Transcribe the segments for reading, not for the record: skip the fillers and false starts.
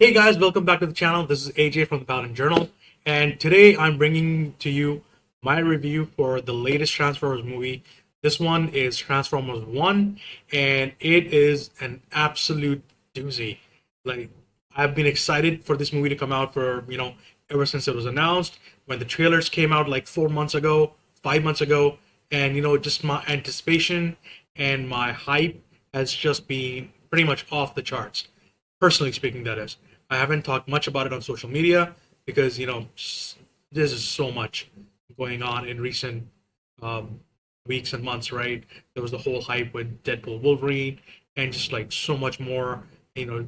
Hey guys, welcome back to the channel. This is AJ from the Paladin Journal, and today I'm bringing to you my review for the latest Transformers movie. This one is Transformers 1, and it is an absolute doozy. Like, I've been excited for this movie to come out for, ever since it was announced, when the trailers came out like 4 months ago, 5 months ago, and, just my anticipation and my hype has just been pretty much off the charts, personally speaking, that is. I haven't talked much about it on social media because there's just so much going on in recent um, weeks and months. Right, there was the whole hype with Deadpool, Wolverine, and just like so much more.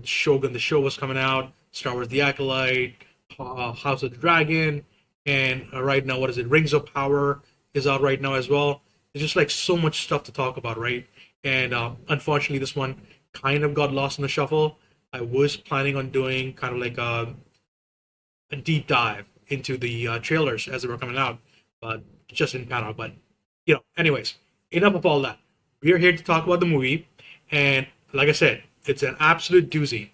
Shogun, the show was coming out, Star Wars: The Acolyte, House of the Dragon, and right now, what is it? Rings of Power is out right now as well. There's just like so much stuff to talk about, right? And unfortunately, this one kind of got lost in the shuffle. I was planning on doing kind of like a deep dive into the trailers as they were coming out, but it just didn't pan out. But anyways, enough of all that. We're here to talk about the movie, and like I said, it's an absolute doozy.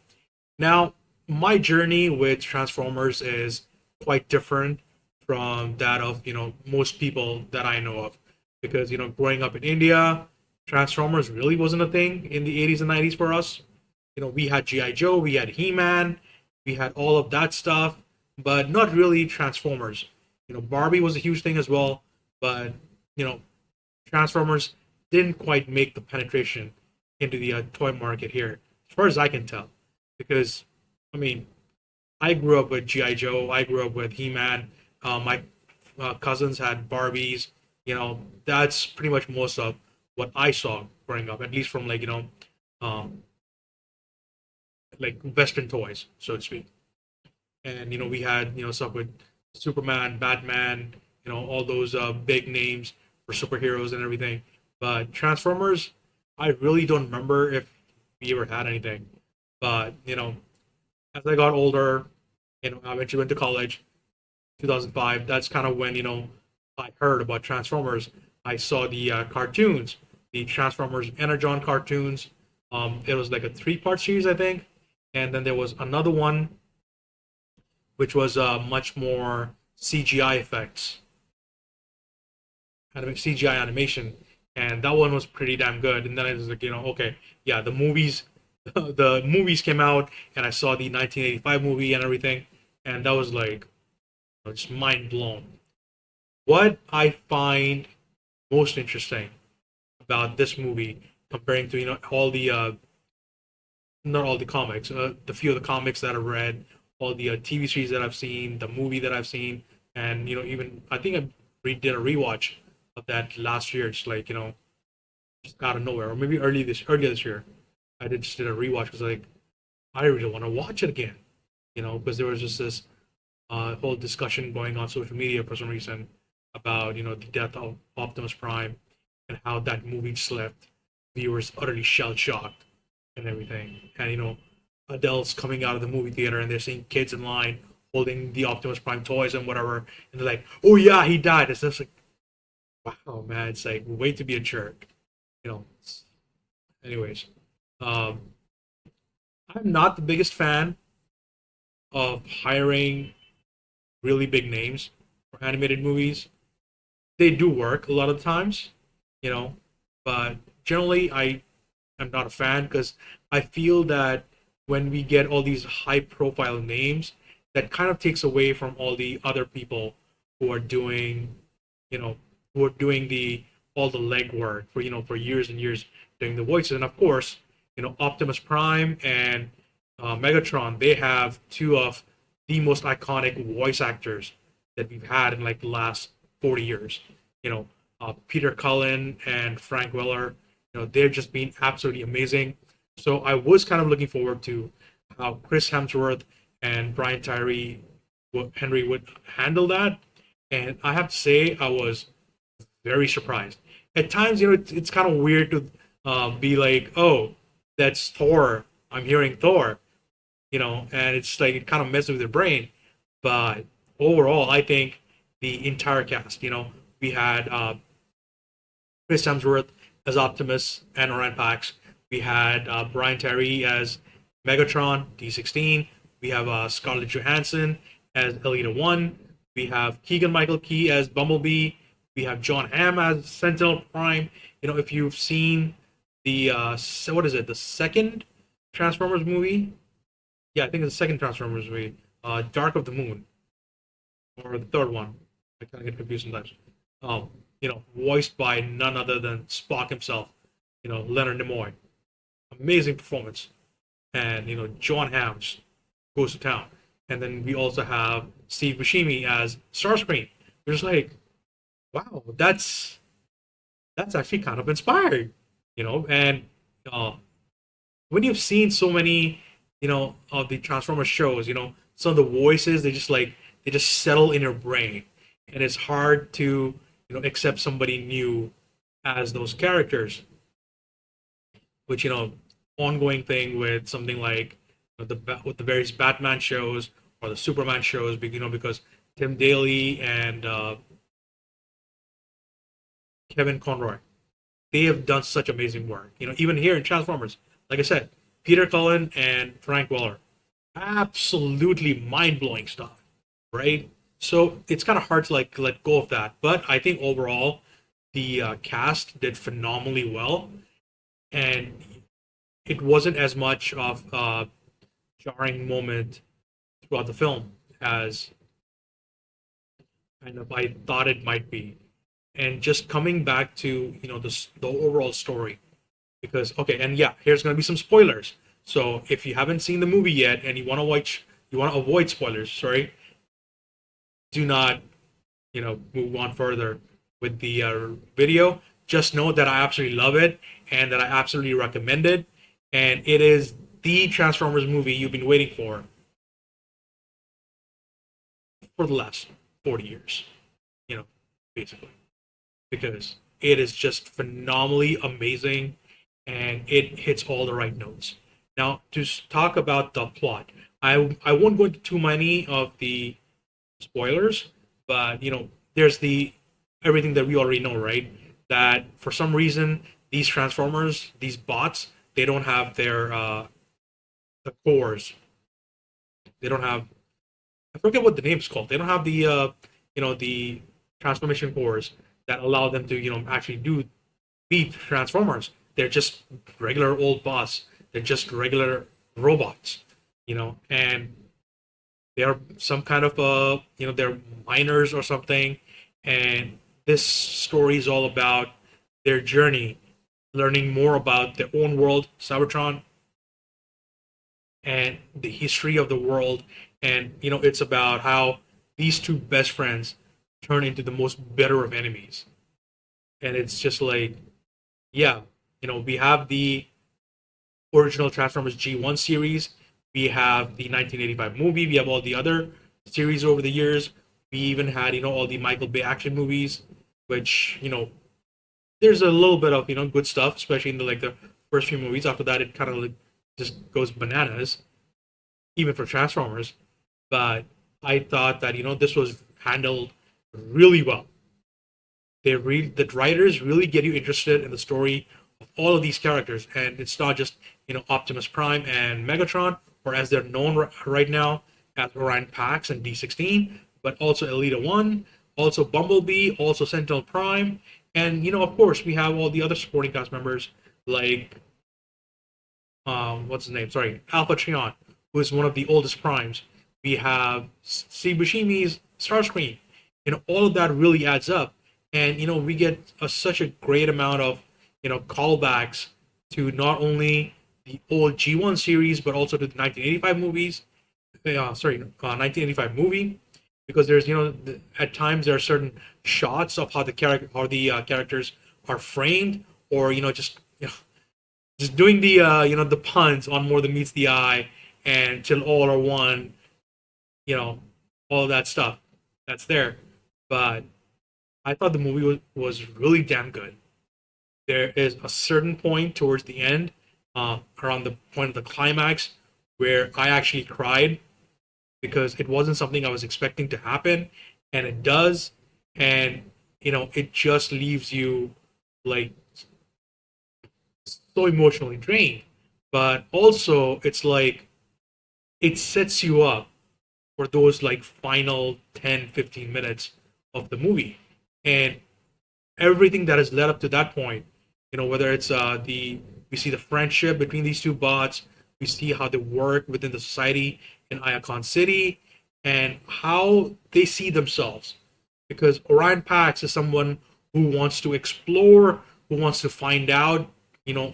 Now, my journey with Transformers is quite different from that of most people that I know of, because growing up in India, Transformers really wasn't a thing in the 80s and 90s for us. We had GI Joe, we had He-Man, we had all of that stuff, but not really Transformers. Barbie was a huge thing as well, but you know Transformers didn't quite make the penetration into the toy market here, as far as I can tell. Because I mean, I grew up with GI Joe, I grew up with He-Man. My cousins had Barbies. That's pretty much most of what I saw growing up, at least from um, like Western toys, so to speak. And we had stuff with Superman, Batman, all those big names for superheroes and everything. But Transformers, I really don't remember if we ever had anything. But as I got older, I eventually went to college, 2005. That's kind of when I heard about Transformers. I saw the cartoons, the Transformers Energon cartoons. It was like a three-part series, I think, and then there was another one which was much more CGI effects, kind of CGI animation, and that one was pretty damn good. And then I was like, okay, yeah, the movies, the movies came out, and I saw the 1985 movie and everything, and that was like just mind blown. What I find most interesting about this movie, comparing to all the not all the comics, the few of the comics that I've read, all the TV series that I've seen, the movie that I've seen, and even I think did a rewatch of that last year, just like just out of nowhere, or maybe earlier this year, just did a rewatch because like I really want to watch it again, because there was just this whole discussion going on social media for some reason about the death of Optimus Prime and how that movie just left viewers utterly shell shocked and everything. And adults coming out of the movie theater and they're seeing kids in line holding the Optimus Prime toys and whatever, and they're like, "Oh yeah, he died." It's just like, wow, man, it's like way to be a jerk, you know. Anyways, um, I'm not the biggest fan of hiring really big names for animated movies. They do work a lot of times, you know, but generally I am not a fan because I feel that when we get all these high profile names, that kind of takes away from all the other people who are doing, you know, who are doing the all the legwork for for years and years doing the voices. And of course, Optimus Prime and Megatron, they have two of the most iconic voice actors that we've had in like the last 40 years. Peter Cullen and Frank Weller, they've just been absolutely amazing. So I was kind of looking forward to how Chris Hemsworth and Brian Tyree Henry would handle that. And I have to say, I was very surprised. At times, it's kind of weird to be like, oh, that's Thor. I'm hearing Thor, and it's like it kind of messes with your brain. But overall, I think the entire cast, we had Chris Hemsworth as Optimus and Oran Pax. We had Brian Terry as Megatron D16. We have Scarlett Johansson as Elita One. We have Keegan Michael Key as Bumblebee. We have John Hamm as Sentinel Prime. If you've seen the what is it, the second Transformers movie? Yeah, I think it's the second Transformers movie, Dark of the Moon, or the third one. I kind of get confused sometimes. Voiced by none other than Spock himself. Leonard Nimoy. Amazing performance, and John Hamm goes to town. And then we also have Steve Buscemi as Starscream. We're just like, wow, that's actually kind of inspiring, And uh, when you've seen so many, of the Transformers shows, some of the voices they just settle in your brain, and it's hard to accept somebody new as those characters. Which ongoing thing with something like with the various Batman shows or the Superman shows, because Tim Daly and Kevin Conroy, they have done such amazing work. Even here in Transformers, like I said, Peter Cullen and Frank Weller, absolutely mind blowing stuff, right? So it's kind of hard to like let go of that, but I think overall the cast did phenomenally well, and it wasn't as much of a jarring moment throughout the film as kind of I thought it might be. And just coming back to the overall story, because okay, and yeah, here's gonna be some spoilers. So if you haven't seen the movie yet and you want to avoid spoilers, sorry, do not move on further with the video. Just know that I absolutely love it and that I absolutely recommend it, and it is the Transformers movie you've been waiting for the last 40 years, you know, basically, because it is just phenomenally amazing and it hits all the right notes. Now, to talk about the plot, I won't go into too many of the spoilers, but there's the everything that we already know, right? That for some reason these Transformers, these bots, they don't have their the cores. They don't have, I forget what the name's called. They don't have the the transformation cores that allow them to actually do be Transformers. They're just regular old bots. They're just regular robots, and they're some kind of they're miners or something. And this story is all about their journey, learning more about their own world, Cybertron, and the history of the world. And it's about how these two best friends turn into the most bitter of enemies. And it's just like, yeah, we have the original Transformers G1 series, we have the 1985 movie, we have all the other series over the years. We even had all the Michael Bay action movies, which there's a little bit of good stuff, especially in the first few movies. After that, it kind of just goes bananas, even for Transformers. But I thought that this was handled really well. The writers really get you interested in the story of all of these characters, and it's not just Optimus Prime and Megatron, or as they're known right now as Orion Pax and D16, but also Elita One, also Bumblebee, also Sentinel Prime, and of course we have all the other supporting cast members like what's his name? Sorry, Alpha Trion, who is one of the oldest primes. We have Steve Buscemi's Starscream. All of that really adds up, and we get such a great amount of callbacks to not only the old G1 series but also to the 1985 movies. 1985 movie, because there's at times there are certain shots of how the characters are framed, or just doing the the puns on More Than Meets the Eye and Till All Are One, you know all of that stuff that's there. But I thought the movie was really damn good. There is a certain point towards the end, around the point of the climax, where I actually cried because it wasn't something I was expecting to happen, and it does, and it just leaves you like so emotionally drained. But also, it's like it sets you up for those like final 10, 15 minutes of the movie. And everything that has led up to that point, whether it's the we see the friendship between these two bots, we see how they work within the society in Ayakon City, and how they see themselves. Because Orion Pax is someone who wants to explore, who wants to find out,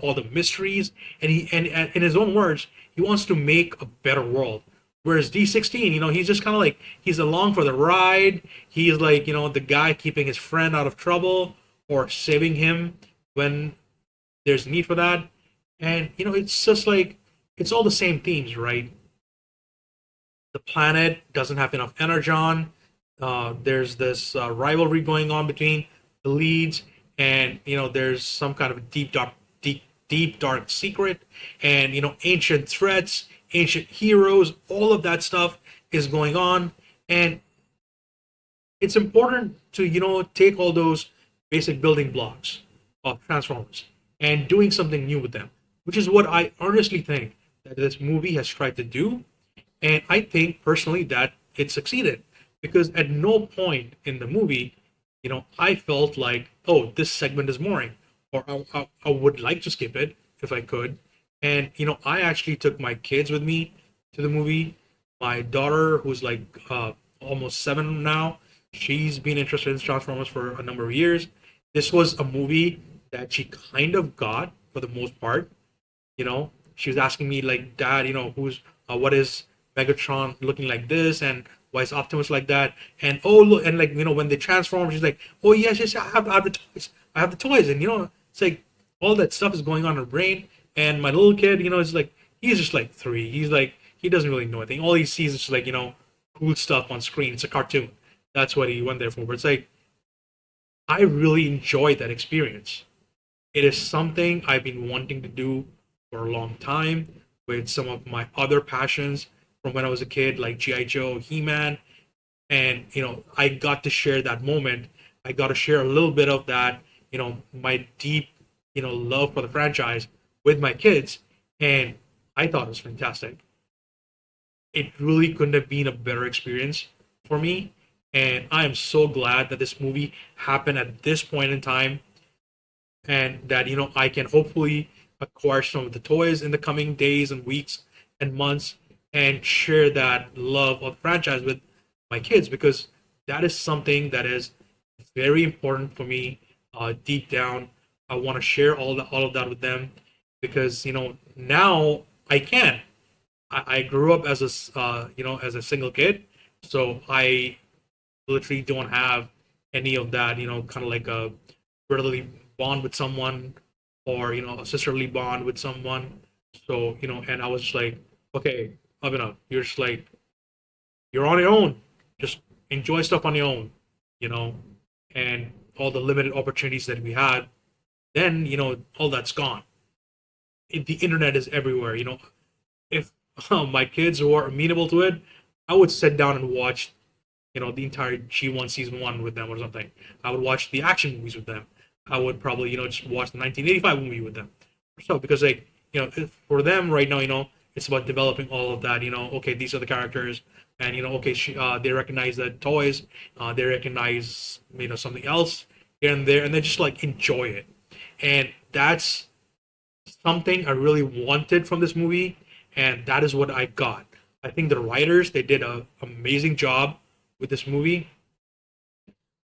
all the mysteries, and and in his own words, he wants to make a better world. Whereas D16, he's just kind of like he's along for the ride. He's like, the guy keeping his friend out of trouble or saving him when there's need for that. And it's just like it's all the same themes, right? The planet doesn't have enough energon. There's this rivalry going on between the leads, and there's some kind of deep dark secret, and ancient threats, ancient heroes. All of that stuff is going on, and it's important to take all those basic building blocks of Transformers and doing something new with them, which is what I earnestly think that this movie has tried to do, and I think personally that it succeeded because at no point in the movie, I felt like, oh, this segment is boring, or I would like to skip it if I could. And I actually took my kids with me to the movie. My daughter, who's like almost 7 now, she's been interested in Transformers for a number of years. This was a movie that she kind of got for the most part. She was asking me like, Dad, who's what is Megatron looking like this, and why is Optimus like that? And oh look, and like when they transform, she's like, oh yes, yes, I have the toys, I have the toys, and it's like all that stuff is going on in her brain. And my little kid, is like he's just like 3. He's like he doesn't really know anything. All he sees is just like cool stuff on screen. It's a cartoon. That's what he went there for. But it's like I really enjoyed that experience. It is something I've been wanting to do for a long time with some of my other passions from when I was a kid, like G.I. Joe, He Man. And, I got to share that moment. I got to share a little bit of that, my deep, love for the franchise with my kids. And I thought it was fantastic. It really couldn't have been a better experience for me. And I am so glad that this movie happened at this point in time, and that I can hopefully acquire some of the toys in the coming days and weeks and months and share that love of the franchise with my kids, because that is something that is very important for me. Deep down, I want to share all of that with them, because now I can. I grew up as as a single kid, so I literally don't have any of that. Kind of like a brotherly bond with someone, or a sisterly bond with someone. So and I was just like, okay, Abhinav, you're just like you're on your own. Just enjoy stuff on your own, you know, and all the limited opportunities that we had. Then all that's gone. The internet is everywhere. If my kids were amenable to it, I would sit down and watch the entire G1 season 1 with them or something. I would watch the action movies with them. I would probably just watch the 1985 movie with them. So because like for them right now, it's about developing all of that. Okay, these are the characters, and okay, they recognize the toys, they recognize something else here and there, and they just like enjoy it. And that's something I really wanted from this movie, and that is what I got. I think the writers, they did a amazing job with this movie.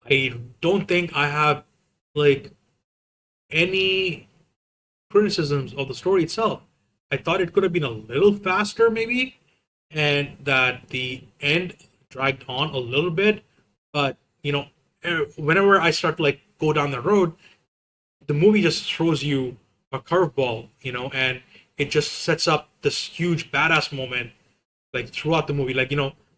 I don't think I have like any criticisms of the story itself. I thought it could have been a little faster, maybe, and that the end dragged on a little bit. But whenever I start to like go down the road, the movie just throws you a curveball, and it just sets up this huge badass moment like throughout the movie. Like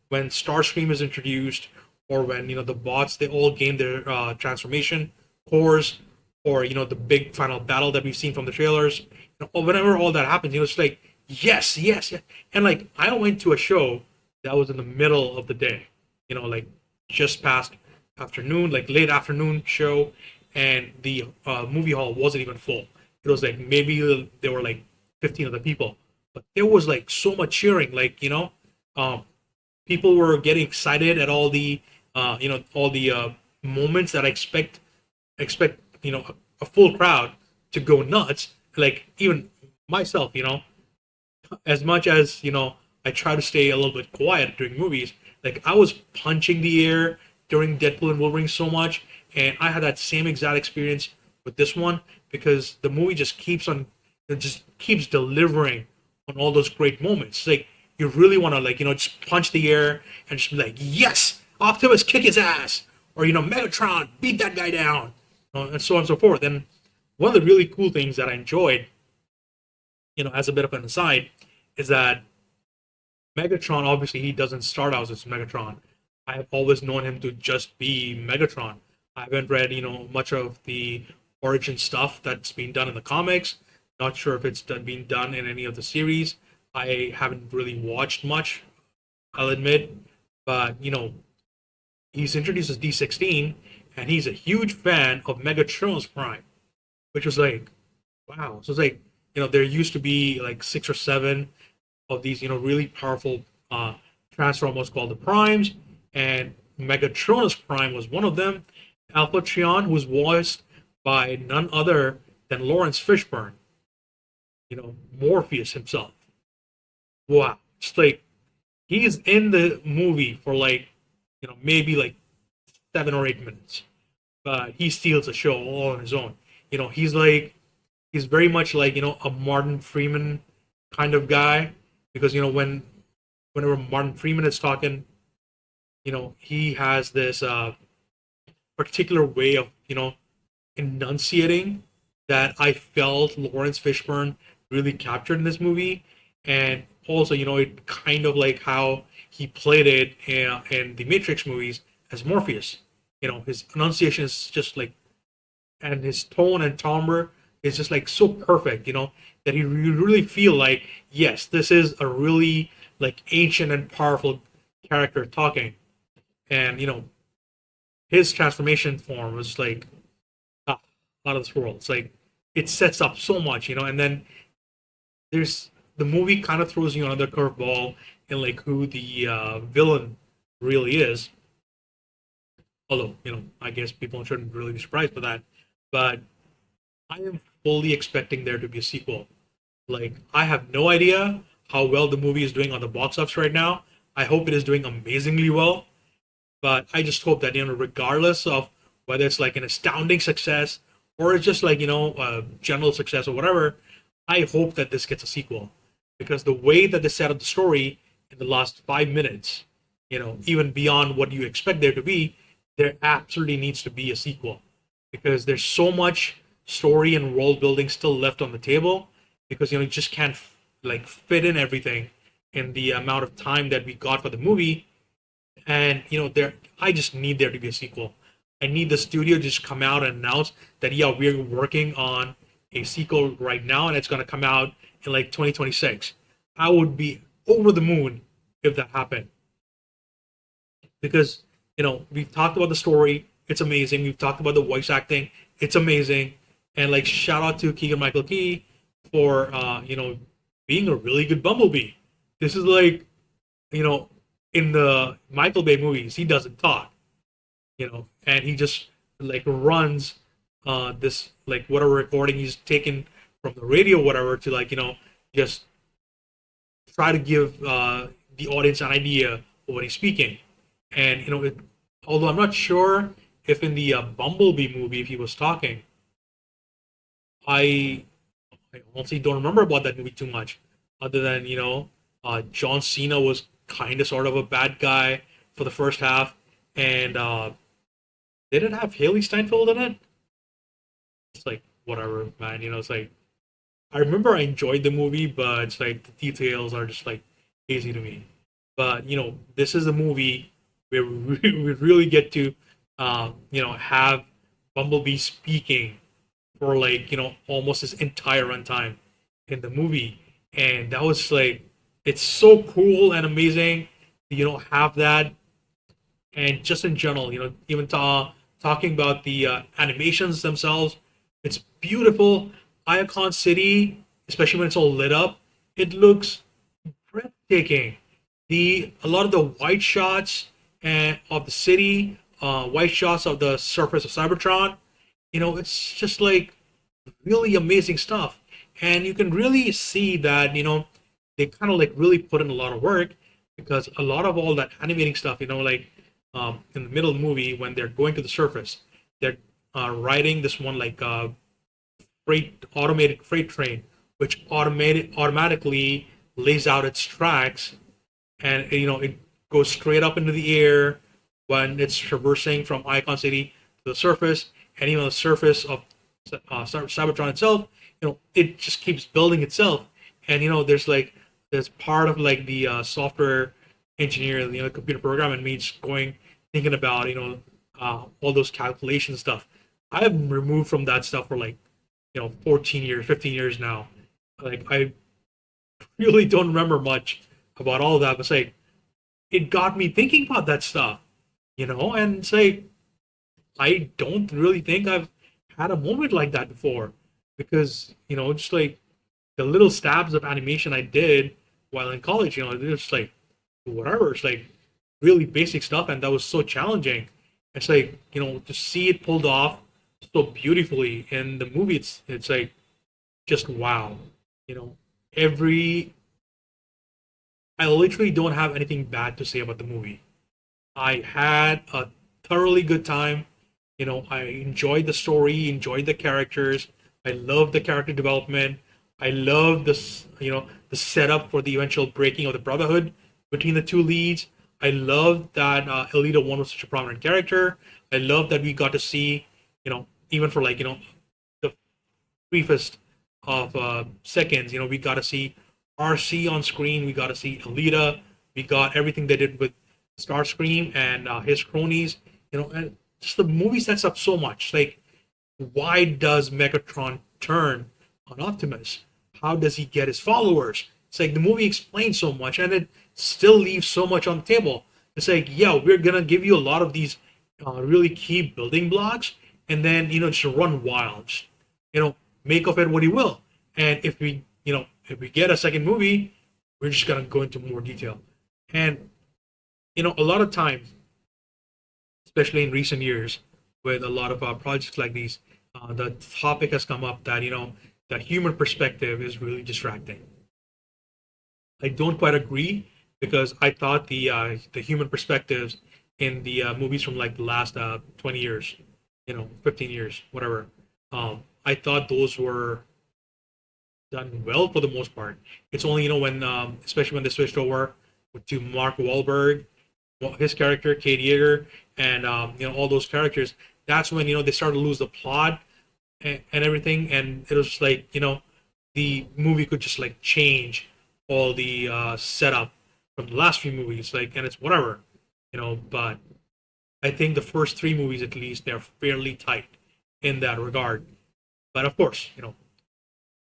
when Starscream is introduced, or when the bots, they all gain their transformation cores, or the big final battle that we've seen from the trailers. Or whenever all that happens, it's like yes, yes, yes. And like I went to a show that was in the middle of the day, like just past afternoon, like late afternoon show, and the movie hall wasn't even full. It was like maybe there were like 15 other people, but there was like so much cheering, like um, people were getting excited at all the all the moments that I expect a full crowd to go nuts. Like even myself, as much as I try to stay a little bit quiet during movies. Like I was punching the air during Deadpool and Wolverine so much, and I had that same exact experience with this one because the movie just it just keeps delivering on all those great moments. Like you really want to like just punch the air and just be like, yes, Optimus kick his ass, or Megatron beat that guy down, and so on and so forth. And one of the really cool things that I enjoyed, as a bit of an aside, is that Megatron, obviously, he doesn't start out as Megatron. I have always known him to just be Megatron. I haven't read, much of the origin stuff that's been done in the comics. Not sure if it's been done in any of the series. I haven't really watched much, I'll admit. But, he's introduced as D16, and he's a huge fan of Megatron's Prime, which was like, wow. So it's like, there used to be like six or seven of these, really powerful Transformers called the Primes, and Megatronus Prime was one of them. Alpha Trion, who was voiced by none other than Lawrence Fishburne, Morpheus himself. Wow, it's like he's in the movie for like, maybe like 7 or 8 minutes, but he steals the show all on his own. He's very much like a Martin Freeman kind of guy because whenever Martin Freeman is talking, he has this particular way of enunciating that I felt Lawrence Fishburne really captured in this movie, and also it kind of like how he played it in the Matrix movies as Morpheus. His enunciation is just like, and his tone and timbre is just like so perfect. That you really feel like yes, this is a really like ancient and powerful character talking, and his transformation form was like ah, out of this world. It's like it sets up so much, and then there's the movie kind of throws you another curveball in like who the villain really is. Although I guess people shouldn't really be surprised by that, but I am fully expecting there to be a sequel. Like I have no idea how well the movie is doing on the box office right now. I hope it is doing amazingly well, but I just hope that regardless of whether it's like an astounding success or it's just like a general success or whatever, I hope that this gets a sequel because the way that they set up the story in the last 5 minutes, even beyond what you expect there to be, there absolutely needs to be a sequel because there's so much story and world building still left on the table because you just can't like fit in everything in the amount of time that we got for the movie. And there I just need there to be a sequel. I need the studio to just come out and announce that yeah, we're working on a sequel right now and it's going to come out in like 2026. I would be over the moon if that happened because we've talked about the story, it's amazing. We've talked about the voice acting, it's amazing. And like shout out to Keegan Michael Key for being a really good Bumblebee. This is like you know in the Michael Bay movies he doesn't talk, and he just like runs this like whatever recording he's taken from the radio, whatever, to like just try to give the audience an idea of what he's speaking. And although I'm not sure if in the Bumblebee movie if he was talking, I I honestly don't remember about that movie too much, other than John Cena was kind of sort of a bad guy for the first half, and did it have Haley Steinfeld in it? It's like whatever, man. It's like I remember I enjoyed the movie, but it's like the details are just like hazy to me. But this is a movie where we really get to have Bumblebee speaking for like almost his entire runtime in the movie, and that was like it's so cool and amazing to have that. And just in general, even talking about the animations themselves, it's beautiful. Iacon City, especially when it's all lit up, it looks breathtaking. The a lot of the white shots and of the city, white shots of the surface of Cybertron, it's just like really amazing stuff. And you can really see that, they kind of like really put in a lot of work because a lot of all that animating stuff, like in the middle of the movie when they're going to the surface, they're riding this one like freight automated freight train, which automatically lays out its tracks, and it goes straight up into the air when it's traversing from Icon City to the surface, and even the surface of Cybertron itself, it just keeps building itself, and there's part of like the software engineer, computer program, and me just going thinking about all those calculation stuff. I've removed from that stuff for like 14 years, 15 years now. Like I really don't remember much about all of that, but say it got me thinking about that stuff, and say I don't really think I've had a moment like that before because just like the little stabs of animation I did while in college, it's just like whatever. It's like really basic stuff, and that was so challenging. It's like to see it pulled off so beautifully in the movie. It's like just wow. You know, every I literally don't have anything bad to say about the movie. I had a thoroughly good time. I enjoyed the story, enjoyed the characters. I loved the character development. I love this, the setup for the eventual breaking of the brotherhood between the two leads. I love that Elita One was such a prominent character. I love that we got to see, even for like, the briefest of seconds, we got to see RC on screen. We got to see Elita. We got everything they did with Starscream and his cronies. And just the movie sets up so much. Like, why does Megatron turn on Optimus? How does he get his followers? It's like the movie explains so much, and it still leaves so much on the table. It's like, yeah, we're gonna give you a lot of these really key building blocks, and then just run wild, just, make of it what you will. And if we get a second movie, we're just gonna go into more detail. And a lot of times, especially in recent years, with a lot of projects like these, the topic has come up that the human perspective is really distracting. I don't quite agree because I thought the human perspectives in the movies from like the last 20 years, 15 years, whatever, I thought those were done well for the most part. It's only when especially when they switched over to Mark Wahlberg, his character Kate Yeager, and all those characters. That's when they started to lose the plot and everything, and it was just like the movie could just like change all the setup from the last few movies, like, and it's whatever, But I think the first three movies, at least, they're fairly tight in that regard. But of course,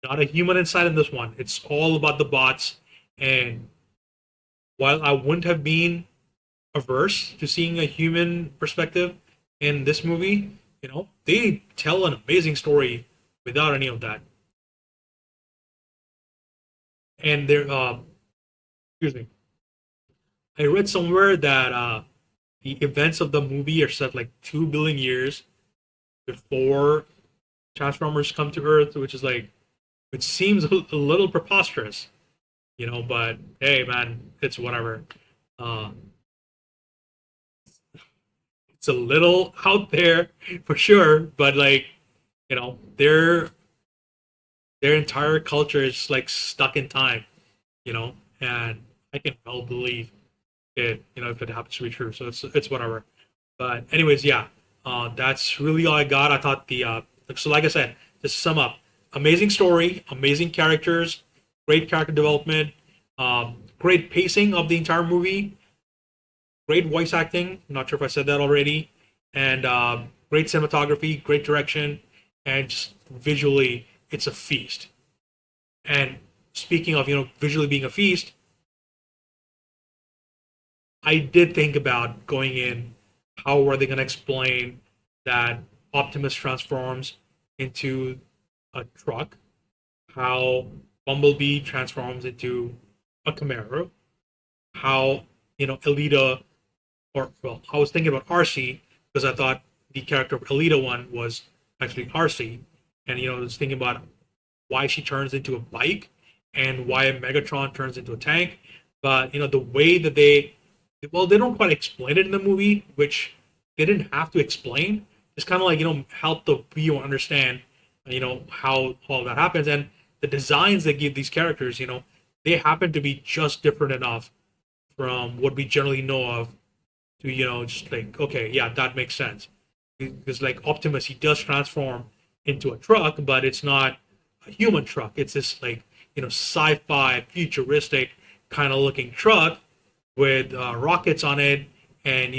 not a human inside in this one. It's all about the bots. And while I wouldn't have been averse to seeing a human perspective in this movie, they tell an amazing story without any of that. And they're, excuse me, I read somewhere that the events of the movie are set like 2 billion years before Transformers come to Earth, which is like, which seems a little preposterous, But hey, man, it's whatever. Uh, it's a little out there for sure, but like, their entire culture is like stuck in time, and I can well believe it, if it happens to be true. So it's whatever. But anyways, yeah, that's really all I got. I thought so like I said, just to sum up, amazing story, amazing characters, great character development, great pacing of the entire movie, great voice acting. I'm not sure if I said that already, and great cinematography, great direction, and just visually, it's a feast. And speaking of visually being a feast, I did think about going in. How are they going to explain that Optimus transforms into a truck? How Bumblebee transforms into a Camaro, how Alita, or well, I was thinking about RC because I thought the character of Alita one was actually RC, and I was thinking about why she turns into a bike and why Megatron turns into a tank. But the way that they don't quite explain it in the movie, which they didn't have to explain. It's kind of like help the viewer understand how all that happens, and the designs they give these characters, they happen to be just different enough from what we generally know of to just like, okay, yeah, that makes sense. Because like Optimus, he does transform into a truck, but it's not a human truck. It's this like sci-fi futuristic kind of looking truck with rockets on it, and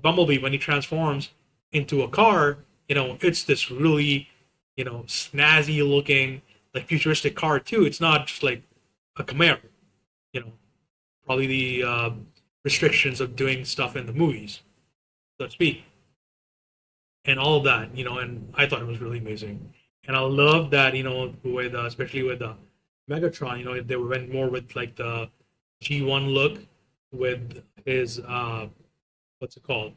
Bumblebee, when he transforms into a car, it's this really snazzy looking like futuristic car too. It's not just like a Camaro. You know, probably the restrictions of doing stuff in the movies, so to speak, and all of that. And I thought it was really amazing, and I love that. With especially with Megatron, they went more with like the G1 look with his what's it called?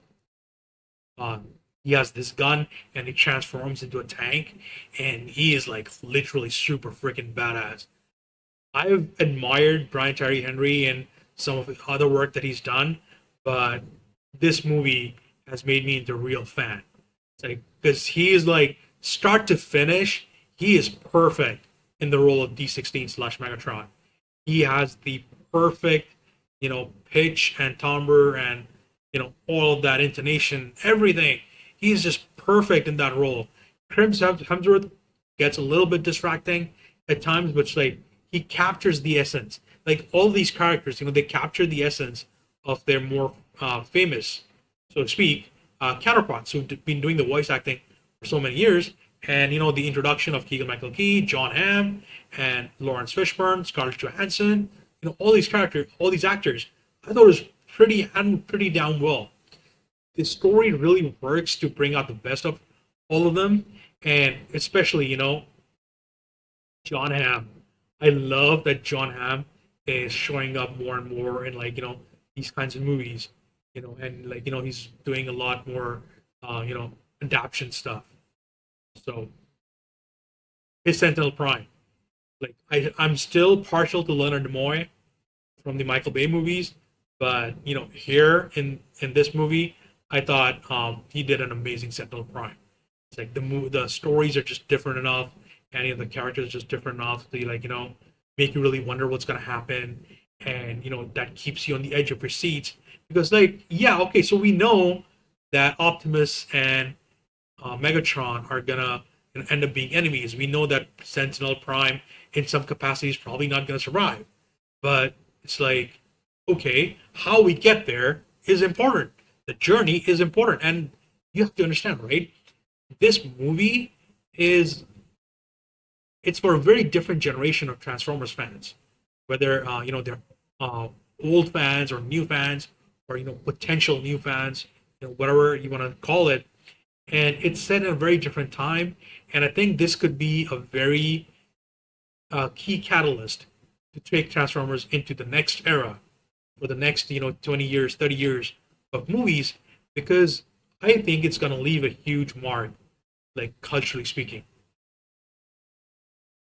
Uh, he has this gun and he transforms into a tank, and he is like literally super freaking badass. I've admired Brian Tyree Henry and some of the other work that he's done, but this movie has made me into a real fan. It's like because he is like start to finish, he is perfect in the role of D16 slash Megatron. He has the perfect, pitch and timbre and all of that intonation, everything. He's just perfect in that role. Chris Hemsworth gets a little bit distracting at times, but it's like he captures the essence. Like all these characters, they capture the essence of their more famous, so to speak, counterparts who've been doing the voice acting for so many years. And the introduction of Keegan Michael Key, John Hamm, and Lawrence Fishburne, Scarlett Johansson, all these characters, all these actors, I thought it was pretty down well. The story really works to bring out the best of all of them, and especially John Hamm. I love that John Hamm is showing up more and more in like these kinds of movies, and like he's doing a lot more adaptation stuff. So his Sentinel Prime, like I'm still partial to Leonard Nimoy from the Michael Bay movies, but here in this movie, I thought he did an amazing Sentinel Prime. It's like the stories are just different enough, and the characters are just different enough to like make you really wonder what's gonna happen, and that keeps you on the edge of your seats because like yeah, okay, so we know that Optimus and Megatron are gonna end up being enemies. We know that Sentinel Prime in some capacity is probably not gonna survive, but it's like okay, how we get there is important. The journey is important, and you have to understand, right? This movie is it's for a very different generation of Transformers fans, whether they're uh, old fans or new fans or potential new fans, whatever you want to call it. And it's set in a very different time, and I think this could be a very key catalyst to take Transformers into the next era for the next 20 years, 30 years of movies, because I think it's going to leave a huge mark, like culturally speaking.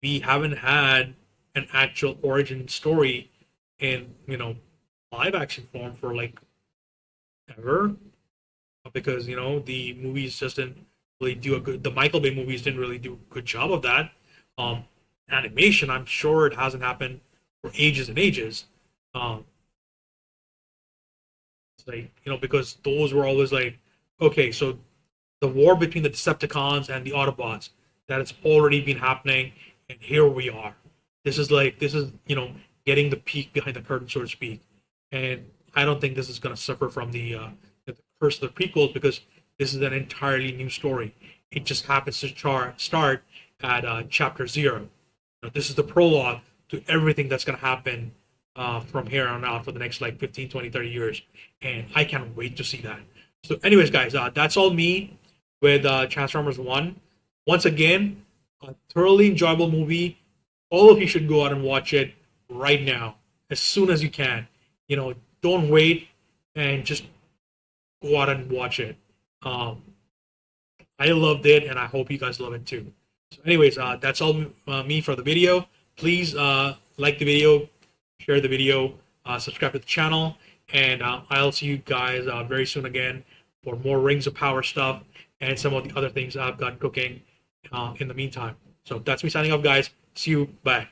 We haven't had an actual origin story in live action form for like ever, because the movies just didn't really do a good. The Michael Bay movies didn't really do a good job of that. Um, Animation, I'm sure it hasn't happened for ages and ages. Um, it's like because those were always like, okay, so the war between the Decepticons and the Autobots that it's already been happening, and here we are. This is getting the peek behind the curtain, so to speak. And I don't think this is going to suffer from the curse of the prequels because this is an entirely new story. It just happens to start at chapter zero. This is the prologue to everything that's going to happen from here on out for the next like 15, 20, 30 years. And I can't wait to see that. So, anyways, guys, that's all me with Transformers 1. Once again, A thoroughly enjoyable movie. All of you should go out and watch it right now, as soon as you can. Don't wait and just go out and watch it. Um, I loved it, and I hope you guys love it too. So, anyways, that's all me for the video. Please like the video, share the video, subscribe to the channel, and I'll see you guys very soon again for more Rings of Power stuff and some of the other things I've got cooking in the meantime. So that's me signing off, guys. See you. Bye.